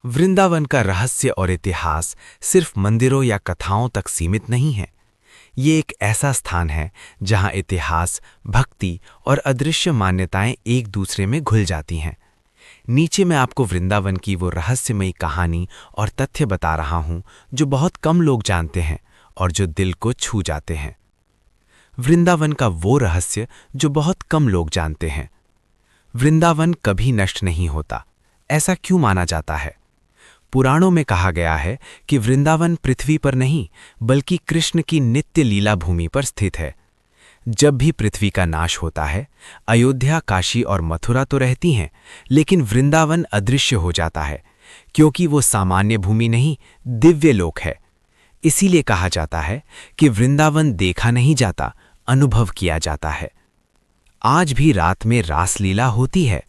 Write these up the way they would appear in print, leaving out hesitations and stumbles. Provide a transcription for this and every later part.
वृंदावन का रहस्य और इतिहास सिर्फ मंदिरों या कथाओं तक सीमित नहीं है। ये एक ऐसा स्थान है जहां इतिहास, भक्ति और अदृश्य मान्यताएं एक दूसरे में घुल जाती हैं। नीचे मैं आपको वृंदावन की वो रहस्यमयी कहानी और तथ्य बता रहा हूं जो बहुत कम लोग जानते हैं और जो दिल को छू जाते हैं। वृंदावन का वो रहस्य जो बहुत कम लोग जानते हैं। वृंदावन कभी नष्ट नहीं होता, ऐसा क्यों माना जाता है? पुराणों में कहा गया है कि वृंदावन पृथ्वी पर नहीं बल्कि कृष्ण की नित्य लीला भूमि पर स्थित है। जब भी पृथ्वी का नाश होता है, अयोध्या, काशी और मथुरा तो रहती हैं, लेकिन वृंदावन अदृश्य हो जाता है, क्योंकि वो सामान्य भूमि नहीं, दिव्य लोक है। इसीलिए कहा जाता है कि वृंदावन देखा नहीं जाता, अनुभव किया जाता है। आज भी रात में रासलीला होती है।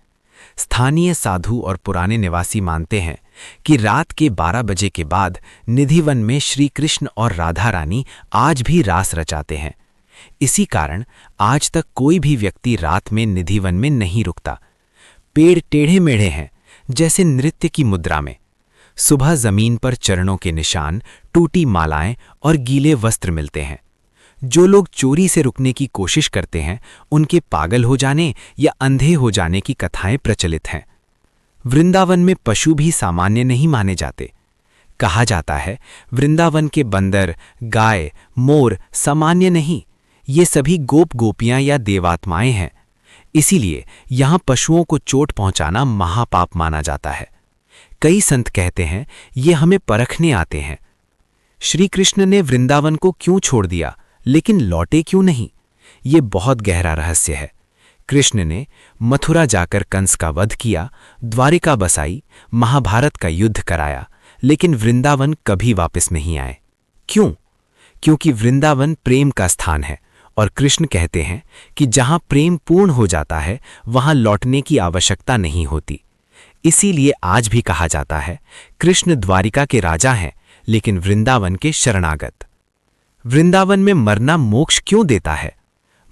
स्थानीय साधु और पुराने निवासी मानते हैं कि रात के 12 बजे के बाद निधिवन में श्री कृष्ण और राधा रानी आज भी रास रचाते हैं। इसी कारण आज तक कोई भी व्यक्ति रात में निधिवन में नहीं रुकता। पेड़ टेढ़े मेढ़े हैं, जैसे नृत्य की मुद्रा में। सुबह जमीन पर चरणों के निशान, टूटी मालाएं और गीले वस्त्र मिलते हैं। जो लोग चोरी से रुकने की कोशिश करते हैं, उनके पागल हो जाने या अंधे हो जाने की कथाएं प्रचलित हैं। वृंदावन में पशु भी सामान्य नहीं माने जाते। कहा जाता है वृंदावन के बंदर, गाय, मोर सामान्य नहीं, ये सभी गोप गोपियां या देवात्माएं हैं। इसीलिए यहां पशुओं को चोट पहुंचाना महापाप माना जाता है। कई संत कहते हैं ये हमें परखने आते हैं। श्री कृष्ण ने वृंदावन को क्यों छोड़ दिया, लेकिन लौटे क्यों नहीं? ये बहुत गहरा रहस्य है। कृष्ण ने मथुरा जाकर कंस का वध किया, द्वारिका बसाई, महाभारत का युद्ध कराया, लेकिन वृंदावन कभी वापस नहीं आए। क्यों? क्योंकि वृंदावन प्रेम का स्थान है और कृष्ण कहते हैं कि जहां प्रेम पूर्ण हो जाता है, वहां लौटने की आवश्यकता नहीं होती। इसीलिए आज भी कहा जाता है कृष्ण द्वारिका के राजा हैं, लेकिन वृंदावन के शरणागत। वृंदावन में मरना मोक्ष क्यों देता है?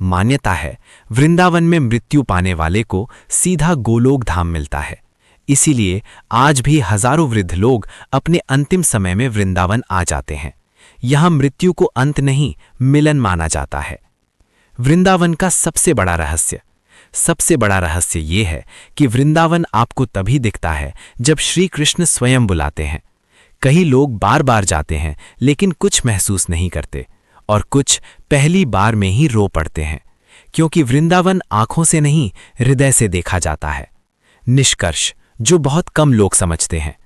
मान्यता है वृंदावन में मृत्यु पाने वाले को सीधा गोलोक धाम मिलता है। इसीलिए आज भी हजारों वृद्ध लोग अपने अंतिम समय में वृंदावन आ जाते हैं। यहां मृत्यु को अंत नहीं, मिलन माना जाता है। वृंदावन का सबसे बड़ा रहस्य ये है कि वृंदावन आपको तभी दिखता है जब श्री कृष्ण स्वयं बुलाते हैं। कई लोग बार बार जाते हैं लेकिन कुछ महसूस नहीं करते, और कुछ पहली बार में ही रो पड़ते हैं, क्योंकि वृंदावन आंखों से नहीं, हृदय से देखा जाता है। निष्कर्ष जो बहुत कम लोग समझते हैं,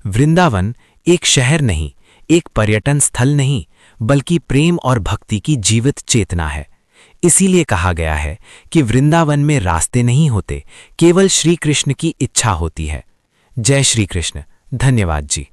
वृंदावन एक शहर नहीं, एक पर्यटन स्थल नहीं, बल्कि प्रेम और भक्ति की जीवित चेतना है। इसीलिए कहा गया है कि वृंदावन में रास्ते नहीं होते, केवल श्री कृष्ण की इच्छा होती है। जय श्री कृष्ण। धन्यवाद जी।